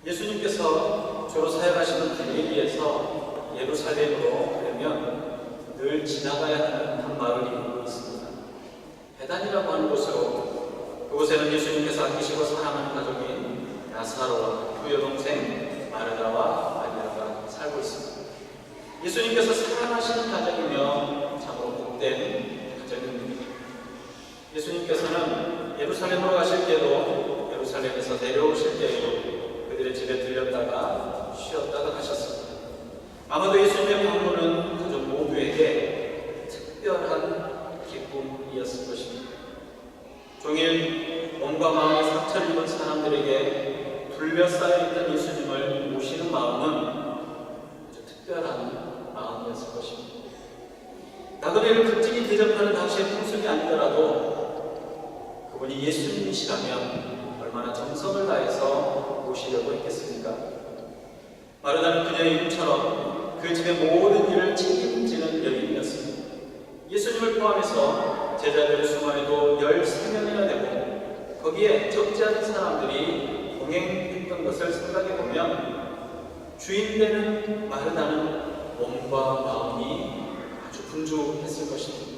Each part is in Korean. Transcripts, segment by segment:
예수님께서 주로 사역하시는 갈릴리에서 예루살렘으로 가려면 늘 지나가야 하는 한 마을이 있습니다. 베단이라고 하는 곳으로, 그곳에는 예수님께서 아끼시고 사랑하는 가족인 나사로와 두 여동생 마르다와 마리아가 살고 있습니다. 예수님께서 사랑하시는 가족이며 참으로 복된 가족입니다. 예수님께서는 예루살렘으로 가실 때도 예루살렘에서 내려오실 때에도 그들의 집에 들렸다가 쉬었다가 가셨습니다. 아마도 예수님의 방문은 가족 모두에게 특별한 기쁨이었을 것입니다. 종일 몸과 마음에 상처를 입은 사람들에게 둘러싸여 있던 예수님을 모시는 마음은 아주 특별한 마음이었을 것입니다. 나그네를 극진히 대접하는 당시의 풍습이 아니더라도 그분이 예수님이시라면 얼마나 정성을 다해서 모시려고 했겠습니까? 마르다는 그녀의 이름처럼 그 집의 모든 일을 책임지는 여인이었습니다. 예수님을 포함해서 제자들의 수만에도 13명이나 되고 거기에 적지 않은 사람들이 동행했던 것을 생각해보면 주인되는 마르다는 몸과 마음이 아주 분주했을 것입니다.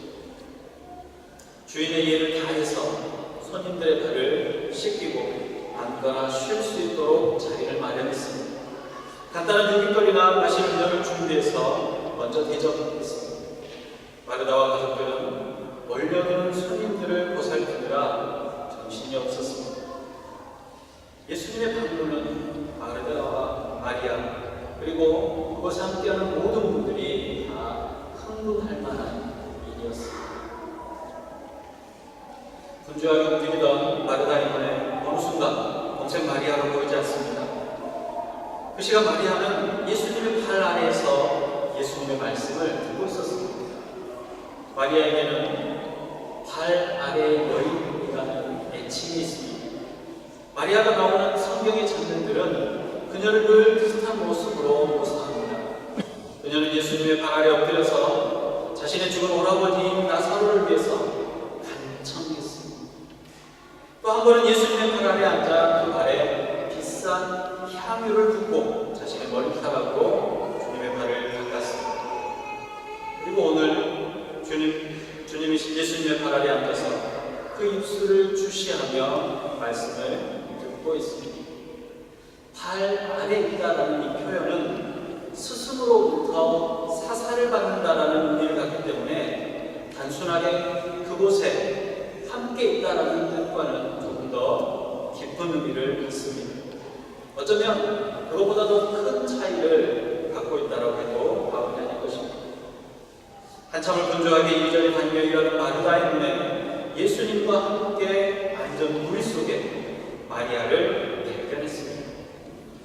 주인의 예를 다해서 손님들의 발을 씻기고 앉거나 쉴 수 있도록 자리를 마련했습니다. 간단한 유깃거리나 마실 음료를 준비해서 먼저 대접했습니다. 마르다와 가족들은 몰려드는 손님들을 보살피느라 정신이 없었습니다. 예수님의 방문은 마르다와 마리아 그리고 그것에 함께하는 모든 분들이 다 흥분할 만한 일이었습니다. 분주하게 움직이던 마르다의 눈에 어느 순간 동생 마리아가 보이지 않습니다. 그 시간 마리아는 예수님의 팔 아래에서 예수님의 말씀을 듣고 있었습니다. 마리아에게는 팔 아래의 여인이라는 애칭이 있습니다. 마리아가 나오는 성경의 장면들은 그녀를 늘 비슷한 모습으로 묘사합니다. 그녀는 예수님의 발 아래 엎드려서 자신의 죽은 오라버니인 나사로를 위해서 간청했습니다. 또 한 번은 예수님의 발 아래 앉아 그 발에 비싼 향유를 붓고 자신의 머리카락으로 주님의 발을 닦았습니다. 그리고 오늘 주님이신 예수님의 발 아래 앉아서 그 입술을 주시하며 말씀을 듣고 있습니다. 발 아래 있다라는 이 표현은 스승으로부터 사사를 받는다라는 의미를 갖기 때문에 단순하게 그곳에 함께 있다라는 뜻과는 조금 더 깊은 의미를 갖습니다. 어쩌면 그것보다도 큰 차이를 갖고 있다고 해도 과언이 아닐 것입니다. 한참을 분주하게 이리저리 다니며 일하는 마르다의 눈에 예수님과 함께 앉은 무리 속에 마리아를 발견했습니다.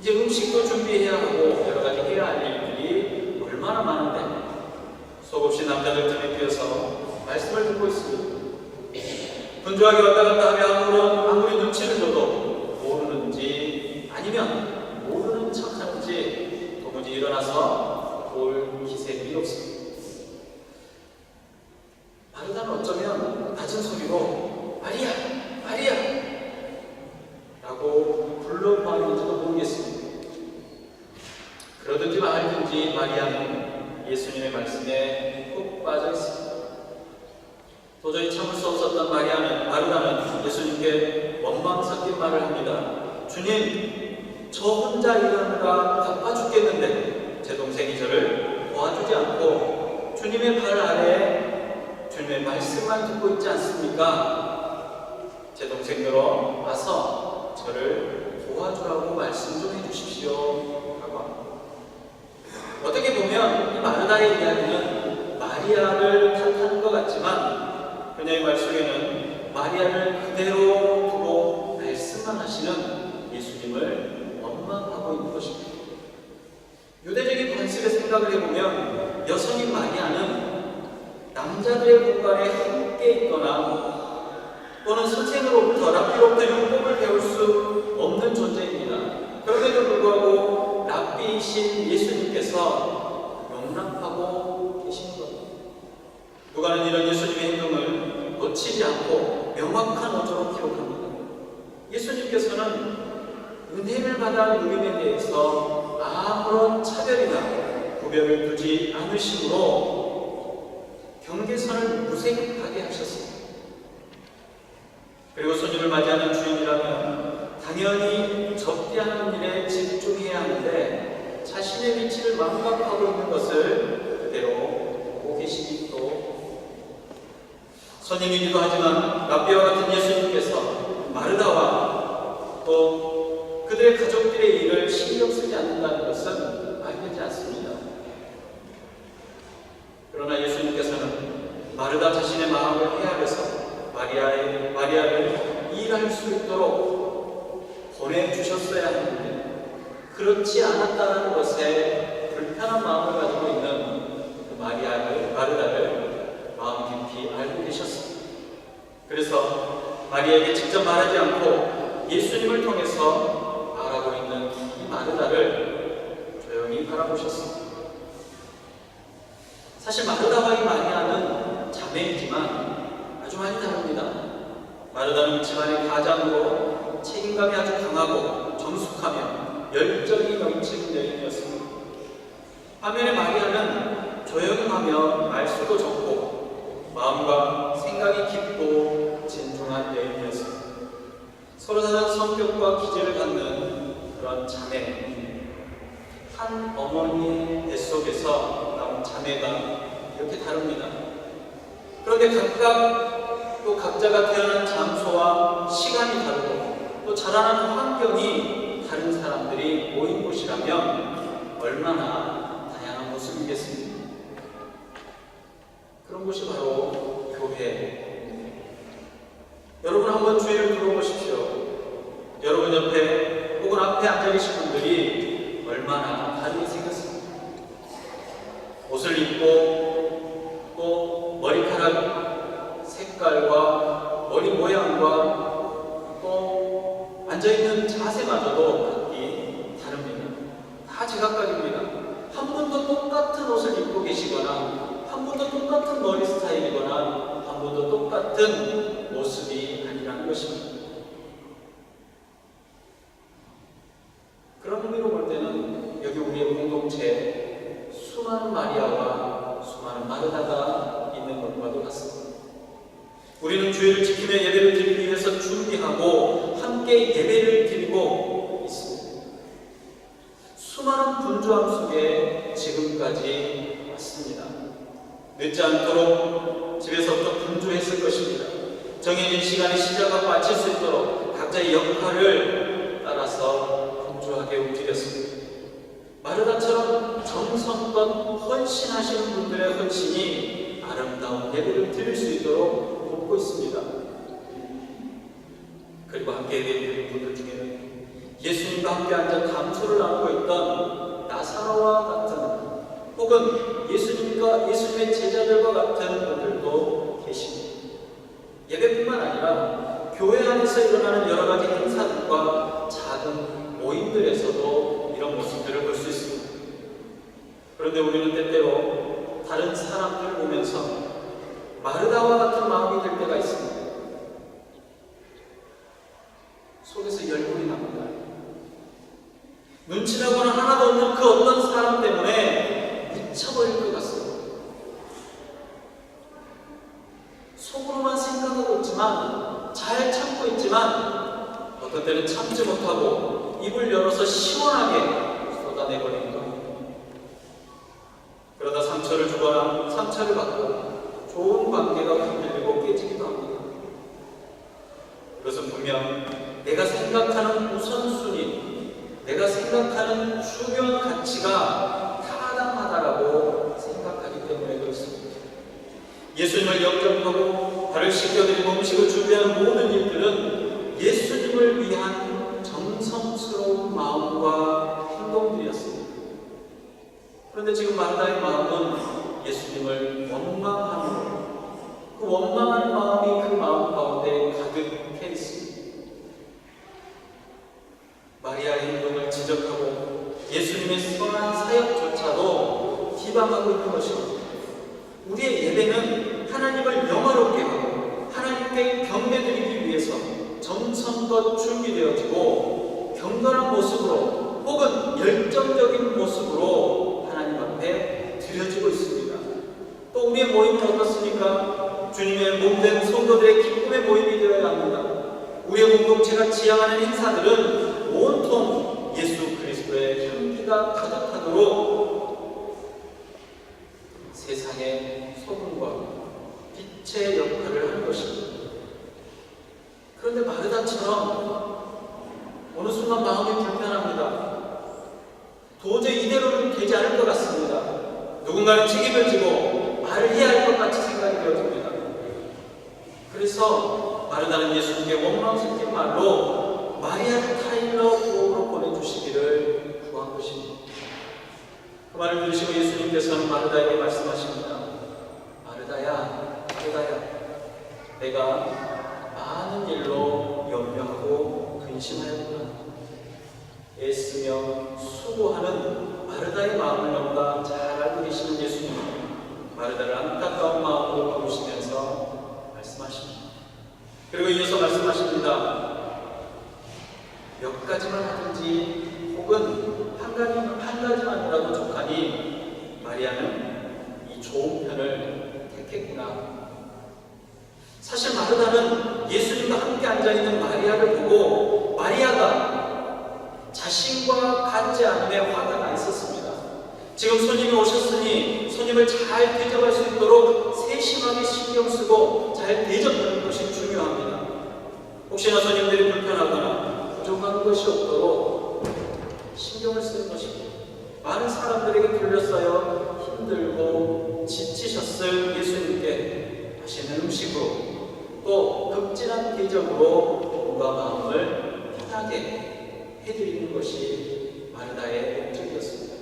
이제 음식도 준비해야 하고 여러 가지 해야 할 일들이 얼마나 많은데 속없이 남자들 틈에 끼어서 말씀을 듣고 있습니다. 분주하게 왔다 갔다 하며 아무리 눈치를 줘도 모르는지 아니면 모르는 척하는지 도무지 일어나서 볼 기색이 없습니다. 마르다는 어쩌면 낮은 소리로 마리아! 마리아! 라고 불러보았는지도 모르겠습니다. 그러든지 말든지 마리아는 예수님의 말씀에 푹 빠져 있습니다. 도저히 참을 수 없었던 마르다는 예수님께 원망 섞인 말을 합니다. 주님, 저 혼자 일하느라 바빠 죽겠는데 제 동생이 저를 도와주지 않고 주님의 발 아래에 주님의 말씀만 듣고 있지 않습니까? 제 동생들어 와서 저를 도와주라고 말씀 좀 해주십시오 라고 합니다. 어떻게 보면 이 마르다의 이야기는 마리아를 탓하는 것 같지만 그녀의 말 속에는 마리아를 그대로 두고 말씀만 하시는 예수님을 원망하고 있는 것입니다. 유대적인 관습에 생각을 해보면 여성인 마리아는 남자들의 공간에 함께 있거나 또는 선생으로부터 랍비로부터 율법을 배울 수 없는 존재입니다. 그럼에도 불구하고 랍비이신 예수님께서 용납하고 계시는 겁니다. 누가는 이런 예수님의 행동을 놓치지 않고 명확한 어조로 기록합니다. 예수님께서는 은혜를 받아 누림에 대해서 아무런 차별이나 구별을 두지 않으심으로 경계선을 무색하게 하셨습니다. 그리고 손님을 맞이하는 주인이라면 당연히 접대하는 일에 집중해야 하는데 자신의 위치를 망각하고 있는 것을 그대로 보고 계시니 또 손님이기도 하지만 랍비와 같은 예수님께서 마르다와 또 그들의 가족들의 일을 신경 쓰지 않는다는 것은 알려지 않습니다. 그러나 예수님께서는 마르다 자신의 마음을 헤아려서 마리아를 일할 수 있도록 보내주셨어야 하는데 그렇지 않았다는 것에 불편한 마음을 가지고 있는 그 마르다를 마음 깊이 알고 계셨습니다. 그래서 마리아에게 직접 말하지 않고 예수님을 통해서 말하고 있는 이 마르다를 조용히 바라보셨습니다. 사실 마르다와 이 마리아는 자매이지만 아주 많이 다릅니다. 마르다는 집안의 가장으로 책임감이 아주 강하고 정숙하며 열정이 넘치는 여인이었습니다. 반면에 마리아는 조용하며 말수도 적고 마음과 생각이 깊고 진중한 여인이었습니다. 서로 다른 성격과 기질을 갖는 그런 자매, 한 어머니의 뱃속에서 나온 자매가 이렇게 다릅니다. 그런데 각자가 태어난 장소와 시간이 다르고 또 자라는 환경이 다른 사람들이 모인 곳이라면 얼마나 다양한 모습이겠습니까? 그런 곳이 바로 교회입니다. 여러분 한번 주위를 둘러보십시오. 여러분 옆에 혹은 앞에 앉아 계신 분들이 얼마나 다르게 생겼습니까? 옷을 입고 또 머리카락 색깔과 머리 모양과 또 앉아있는 자세마저도 각기 다릅니다. 다 제각각입니다. 한 분도 똑같은 옷을 입고 계시거나 한 분도 똑같은 머리 스타일이거나 한 분도 똑같은 모습이 아니라는 것입니다. 그런 의미로 볼 때는 여기 우리의 공동체에 수많은 마리아와 수많은 마르다가 있는 것과도 같습니다. 우리는 주일을 지키며 예배를 드리기 위해서 준비하고 함께 예배를 드리고 있습니다. 수많은 분주함 속에 지금까지 왔습니다. 늦지 않도록 집에서부터 분주했을 것입니다. 정해진 시간에 시작하고 마칠 수 있도록 각자의 역할을 따라서 분주하게 움직였습니다. 마르다처럼 정성껏 헌신하시는 분들의 헌신이 아름다운 예배를 드릴 수 있도록 돕고 있습니다. 그리고 함께 예배드리는 분들 중에는 예수님과 함께 앉아 감소를 나누고 있던 나사로와 같은 혹은 예수님의 제자들과 같은 분들도 계십니다. 예배뿐만 아니라 교회 안에서 일어나는 여러 가지 행사들과 작은 모임들에서도 이런 모습들을 볼 수 있습니다. 그런데 우리는 때때로 다른 사람들을 보면서 마르다와 같은 마음이 들 때가 있습니다. 속에서 열불이 납니다. 눈치라고는 하나도 없는 그 어떤 사람 때문에 미쳐버릴 것 같습니다. 속으로만 생각하고 있지만 잘 참고 있지만 어떤 때는 참지 못하고 입을 열어서 시원하게 쏟아내버리는 겁니다. 그러다 상처를 주거나 상처를 받고 좋은 관계가 흔들리고 깨지기도 합니다. 그것은 분명 내가 생각하는 우선순위, 내가 생각하는 중요한 가치가 타당하다라고 생각하기 때문에 그렇습니다. 예수님을 영접하고 발을 씻겨드리고 음식을 준비하는 모든 일들은 예수님을 위한 정성스러운 마음과 행동들이었습니다. 그런데 지금 마르다의 마음은 예수님을 원망함으로 그 원망하는 마음이 그 마음 가운데 가득해 있습니다. 마리아의 행동을 지적하고 예수님의 선한 사역조차도 비방하고 있는 것입니다. 우리의 예배는 하나님을 영화롭게 하고 하나님께 경배드리기 위해서 정성껏 준비되어지고 경건한 모습으로 결정적인 모습으로 하나님 앞에 드려지고 있습니다. 또 우리의 모임은 어떻습니까? 주님의 몸된 성도들의 기쁨의 모임이 되어야 합니다. 우리의 공동체가 지향하는 행사들은 온통 예수 그리스도의 향기가 가득하도록 세상의 소금과 빛의 역할을 하는 것입니다. 그런데 마르다처럼 어느 순간 마음이 불편합니다. 도저히 이대로는 되지 않을 것 같습니다. 누군가는 책임을 지고 말을 해야 할 것 같이 생각이 되어집니다. 그래서 마르다는 예수님께 원망 섞인 말로 마리아 타일러 부엌으로 보내주시기를 구한 것입니다. 그 말을 들으시고 예수님께서는 마르다에게 말씀하십니다. 마르다야, 마르다야, 내가 많은 일로 염려하고 근심하였구나. 애쓰며 수고하는 마르다의 마음을 너무나 잘 알고 계시는 예수님, 마르다를 안타까운 마음으로 보시면서 말씀하십니다. 그리고 이어서 말씀하십니다. 몇 가지만 하든지 혹은 한 가지만이라도 족하니 마리아는 이 좋은 편을 택했구나. 사실 마르다는 예수님과 함께 앉아있는 마리아를 보고 마리아가 자신과 같지 않음에 화가 나 있었습니다. 지금 손님이 오셨으니 손님을 잘 대접할 수 있도록 세심하게 신경 쓰고 잘 대접하는 것이 중요합니다. 혹시나 손님들이 불편하거나 부족한 것이 없도록 신경을 쓰는 것입니다. 많은 사람들에게 둘러싸여 힘들고 지치셨을 예수님께 맛있는 음식으로 또 극진한 대접으로 몸과 마음을 편하게 해드리는 것이 마르다의 목적이었습니다.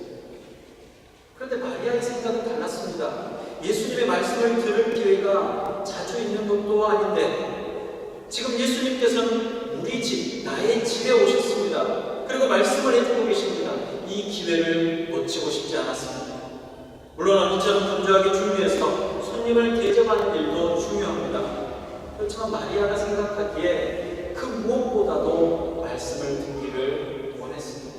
그런데 마리아의 생각은 달랐습니다. 예수님의 말씀을 들을 기회가 자주 있는 것도 아닌데 지금 예수님께서는 우리 집, 나의 집에 오셨습니다. 그리고 말씀을 해주고 계십니다. 이 기회를 놓치고 싶지 않았습니다. 물론 언제처럼 분주하게 준비해서 손님을 대접하는 일도 중요합니다. 그렇지만 마리아가 생각하기에 그 무엇보다도 말씀을 듣기를 원했습니다.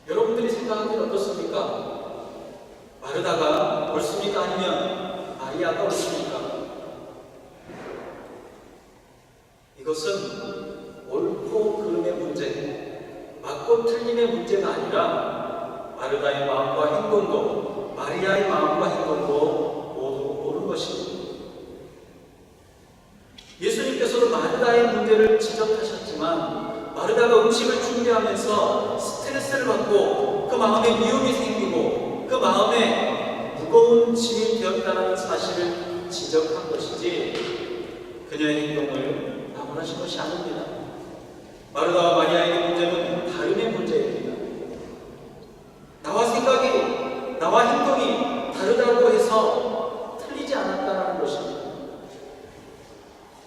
여러분들이 생각하기는 어떻습니까? 마르다가 옳습니까? 아니면 마리아가 옳습니까? 이것은 옳고 그름의 문제, 맞고 틀림의 문제가 아니라 마르다의 마음과 행동도 마리아의 마음과 행동도 모두 옳은 것입니다. 예수님께서도 마르다의 문제를 지적하셨지만 마르다가 음식을 준비하면서 스트레스를 받고 그 마음에 미움이 생기고 그 마음에 무거운 짐이 되었다는 사실을 지적한 것이지 그녀의 행동을 나무라신 것이 아닙니다. 마르다와 마리아의 문제는 다름의 문제입니다. 나와 생각이, 나와 행동이 다르다고 해서 틀리지 않았다는 것입니다.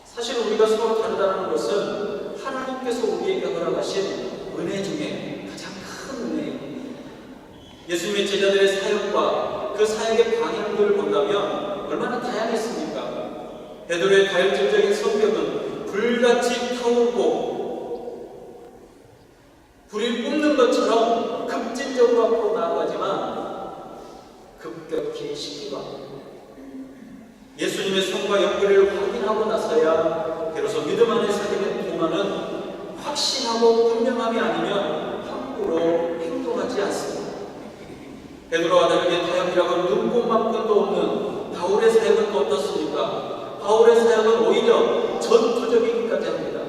사실 우리가 서로 다르다는 것은 하나님께서 우리에게 허락하신 은혜 중에 가장 큰 은혜입니다. 예수님의 제자들의 사역과 그 사역의 방향들을 본다면 얼마나 다양했습니까? 베드로의 다혈질적인 성격은 불같이 타오르고 불이 뿜는 것처럼 급진적으로 앞으로 나아가지만 급격히 식기도 합니다. 예수님의 성과 연결을 확인하고 나서야 비로소 믿음 안에 살게 된 도마는 확신하고 분명함이 아니면 함부로 행동하지 않습니다. 베드로와 다르게 타협이라고 눈꼽만큼도 없는 바울의 사역은 또 어떻습니까? 바울의 사역은 오히려 전투적이기까지 합니다.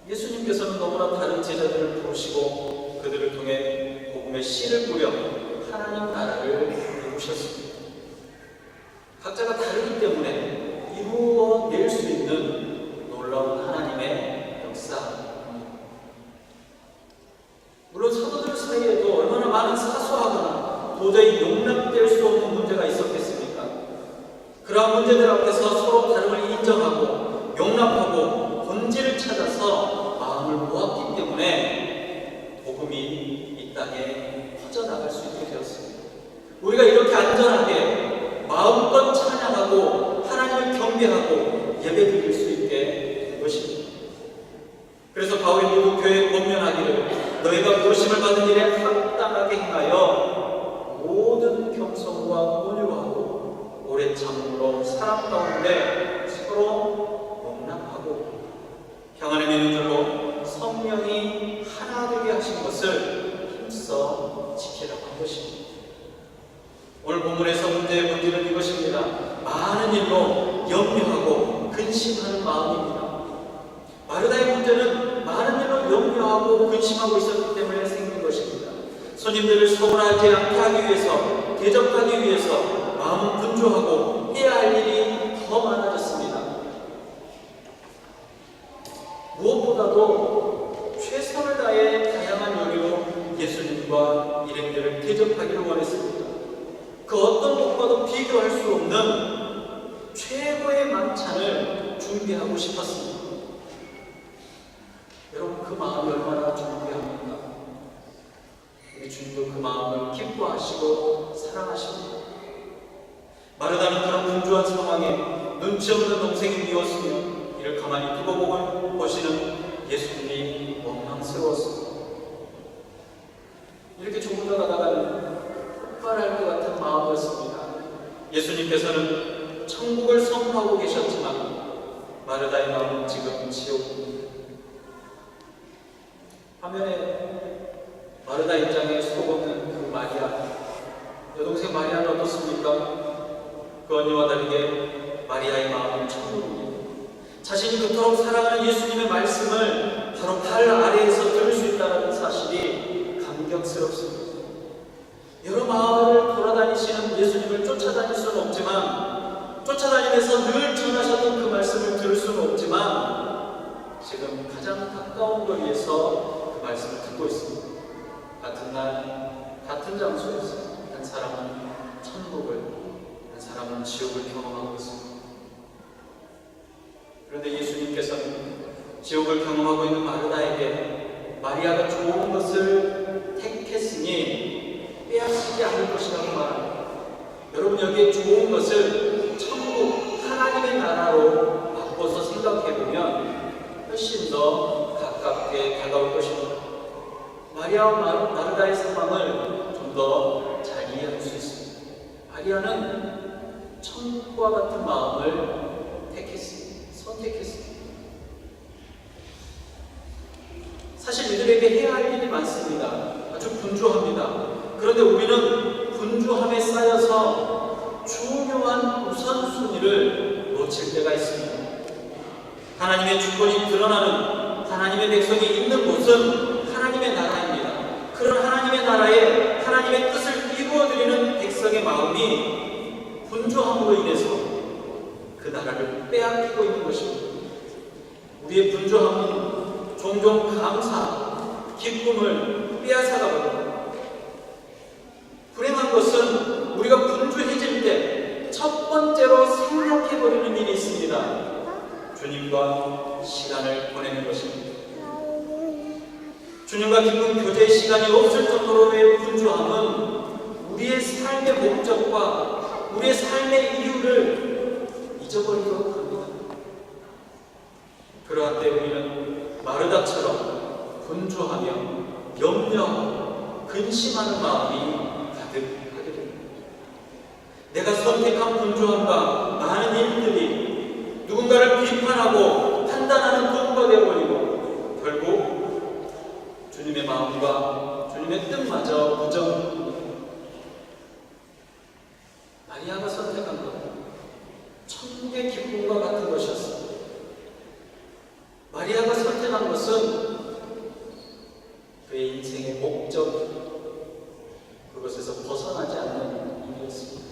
예수님께서는 너무나 다른 제자들을 부르시고 그들을 통해 복음의 씨를 뿌려 하나님 나라를 이루셨습니다. 각자가 다르기 때문에 이루어낼 수 있는 놀라운 하나님의 역사입니다. 물론 사도들 사이에도 얼마나 많은 사소하거나 도저히 용납될 수 없는 문제가 있었겠습니까? 그러한 문제들 앞에서 서로 다름을 인정하고 용납하고 본질을 찾아서 마음을 모았기 때문에 복음이 이 땅에 퍼져나갈 수 있게 되었습니다. 우리가 이렇게 안전하게 마음껏 찬양하고 하나님을 경배하고 예배드릴 수 있게 된 것입니다. 그래서 바울이 모두 교회에 권면하기를 너희가 부르심을 받은 일에 합당하게 행하여 모든 겸손과 온유하고 오래 참음으로 사람 가운데 서로 용납하고 평안을 맺는 줄로 성령이 하나 되게 하신 것을 힘써 지키라고 한 것입니다. 오늘 본문에서 문제의 본질은 이것입니다. 많은 일로 염려하고 근심하는 마음입니다. 마르다의 문제는 많은 일로 염려하고 근심하고 있었기 때문에 생긴 것입니다. 손님들을 서운하지 않게 하기 위해서, 대접하기 위해서 마음은 분주하고 해야 할 일이 더 많아졌습니다. 무엇보다도 최선을 다해 다양한 요리로 예수님과 일행들을 대접하기를 원했습니다. 그 어떤 것과도 비교할 수 없는 최고의 만찬을 준비하고 싶었습니다. 여러분, 그 마음이 얼마나 중요합니까? 우리 주님도 그 마음을 기뻐하시고 사랑하십니다. 마르다는 그런 분주한 상황에 눈치 없는 동생이 미웠으며 이를 가만히 두고 보시는 예수님이 원망스러웠습니다. 이렇게 조금 더 가다가는 폭발할 것 같은 마음이었습니다. 예수님께서는 천국을 선포하고 계셨지만 마르다의 마음은 지금 지옥입니다. 화면에 마르다 입장에 속없는 그 마리아, 여동생 마리아는 어떻습니까? 그 언니와 다르게 마리아의 마음은 천국입니다. 자신이 그토록 사랑하는 예수님의 말씀을 바로 발 아래에서 들을 수 있다는 사실이 감격스럽습니다. 여러 마을을 돌아다니시는 예수님을 쫓아다닐 수는 없지만, 쫓아다니면서 늘 전하셨던 그 말씀을 들을 수는 없지만, 지금 가장 가까운 거리에서 그 말씀을 듣고 있습니다. 같은 날, 같은 장소에서 한 사람은 천국을, 한 사람은 지옥을 경험하고 있습니다. 그런데 예수님께서는 지옥을 경험하고 있는 마르다에게 마리아가 좋은 것을 택했으니 빼앗기지 않을 것이라고 말합니다. 여러분, 여기에 좋은 것을 천국 하나님의 나라로 바꿔서 생각해보면 훨씬 더 가깝게 다가올 것입니다. 마리아와 마르다의 상황을 좀 더 잘 이해할 수 있습니다. 마리아는 천국과 같은 마음을 선택했습니다. 사실 이들에게 해야 할 일이 많습니다. 아주 분주합니다. 그런데 우리는 분주함에 쌓여서 중요한 우선순위를 놓칠 때가 있습니다. 하나님의 주권이 드러나는, 하나님의 백성이 있는 곳은 하나님의 나라입니다. 그런 하나님의 나라에 하나님의 뜻을 이루어드리는 백성의 마음이 분주함으로 인해서 그 나라를 빼앗기고 있는 것입니다. 우리의 분주함은 종종 감사, 기쁨을 빼앗아가버립니다. 불행한 것은 우리가 분주해질 때 첫 번째로 생략해버리는 일이 있습니다. 주님과 시간을 보내는 것입니다. 주님과 기쁜 교제의 시간이 없을 정도로의 분주함은 우리의 삶의 목적과 우리의 삶의 이유를 잊어버리도록 합니다. 그러한 때 우리는 마르다처럼 분주하며 염려하고 근심하는 마음이 가득하게 됩니다. 내가 선택한 분주함과 많은 일들이 누군가를 비판하고 판단하는 도구가 되어버리고 결국 주님의 마음과 주님의 뜻마저 부정합니다. 마리아가 선택한 것, 천국의 기쁨과 같은 것이었습니다. 마리아가 선택한 것은 그의 인생의 목적, 그것에서 벗어나지 않는 일이었습니다.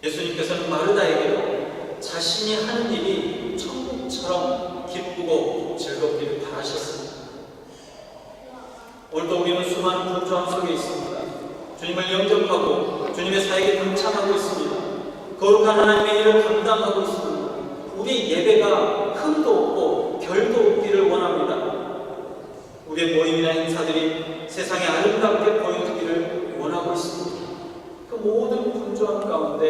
예수님께서는 마르다에게도 자신이 하는 일이 천국처럼 기쁘고 즐겁기를 바라셨습니다. 오늘도 우리는 수많은 분주함 속에 있습니다. 주님을 영접하고 주님의 사역에 동참하고 있습니다. 거룩한 하나님의 일을 감당하고 있습니다. 우리 예배가 흠도 없고 별도 없기를 원합니다. 우리의 모임이나 행사들이 세상에 아름답게 보여주기를 원하고 있습니다. 그 모든 분주함 가운데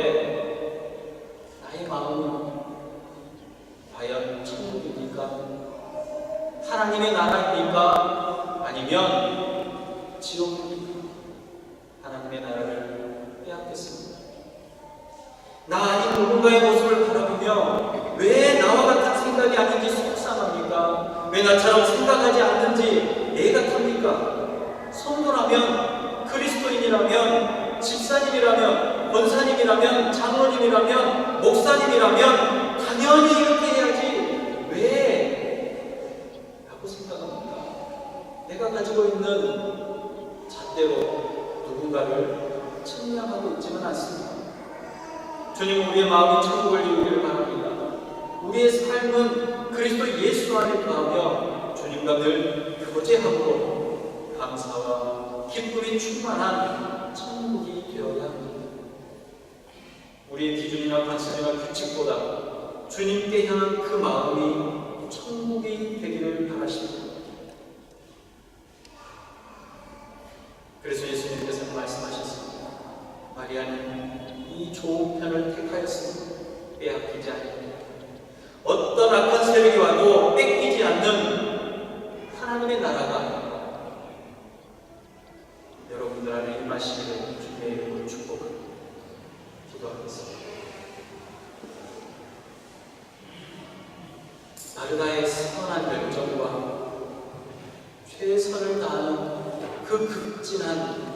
나의 마음은 과연 천국입니까? 하나님의 나라입니까? 아니면 지옥입니까? 하나님의 나라를 빼앗겠습니다. 나 아닌 누군가의 모습을 바라보며 왜 나와 같은 생각이 아닌지 속상합니까? 왜 나처럼 생각하지 않는지 애가 탑니까? 성도라면, 그리스도인이라면, 집사님이라면, 권사님이라면, 장로님이라면, 목사님이라면 당연히 이렇게 해야지 왜? 라고 생각합니다. 내가 가지고 있는 잣대로 누군가를 측량하고 있지는 않습니다. 주님은 우리의 마음이 천국을 이루기를 바랍니다. 우리의 삶은 그리스도 예수 안에 거하며 주님과 늘 교제함으로 감사와 기쁨이 충만한 천국이 되어야 합니다. 우리의 기준이나 관습이나 규칙보다 주님께 향한 그 마음이 천국이 되기를 바라십니다. 그래서 예수님께서는 말씀하셨습니다. 마리아는 이 좋은 편을 택하였습니다. 빼앗기지 않습니다. 어떤 악한 세력이 와도 뺏기지 않는 하나님의 나라가 여러분들 안에 임하시기를 주님의 이름으로 축복합니다. 기도하겠습니다. 마르다의 선한 열정과 최선을 다하는 그 극진한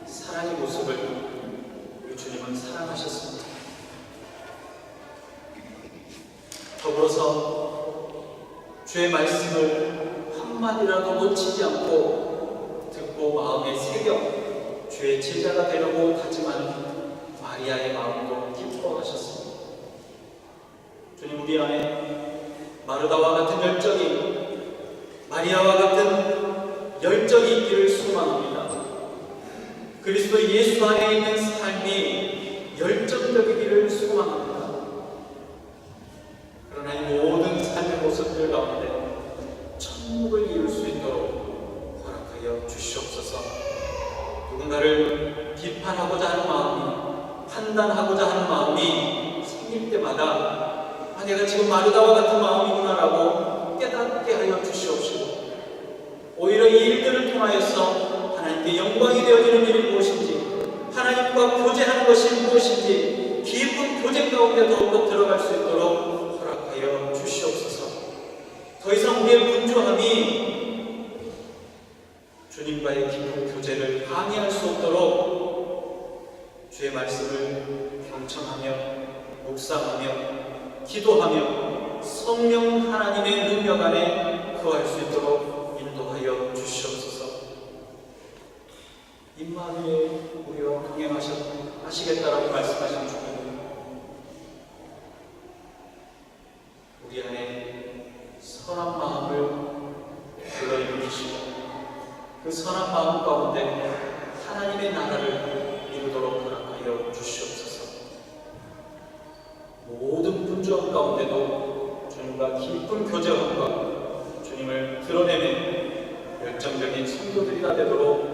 사랑의 모습을 우리 주님은 사랑하셨습니다. 더불어서 주의 말씀을 한마디라도 놓치지 않고 듣고 마음에 새겨 주의 제자가 되려고 다짐하는 마리아의 마음도 기뻐하셨습니다. 주님, 우리 안에 마르다와 같은 열정이, 마리아와 같은 열정이 있기를 소망합니다. 그리스도 예수 안에 있는 삶이 열정적이기를 소망합니다. 그러나 이 모든 삶의 모습들 가운데 천국을 이룰 수 있도록 허락하여 주시옵소서. 누군가를 비판하고자 하는 마음이, 판단하고자 하는 마음이 생길 때마다 내가 지금 마르다와 같은 마음이구나라고 깨닫게 하여 주시옵시고, 오히려 이 일들을 통하여서 하나님께 영광이 되어지는 일이 무엇인지, 하나님과 교제하는 것이 무엇인지 깊은 교제 가운데 더욱더 들어갈 수 있도록 허락하여 주시옵소서. 더 이상 우리의 분주함이 주님과의 깊은 교제를 방해할 수 없도록 주의 말씀을 경청하며 묵상하며 기도하며 성령 하나님의 능력 안에 거할 수 있도록 인도하여 주시옵소서. 임마누엘 우리와 동행하시겠다라고 말씀하신 주님, 우리 안에 선한 마음을 불러일으키시고 그 선한 마음 가운데 하나님의 나라를 이루도록 허락하여 주시옵소서. 모든 분주함 가운데도 주님과 깊은 교제함과 주님을 드러내는 열정적인 성도들이 되도록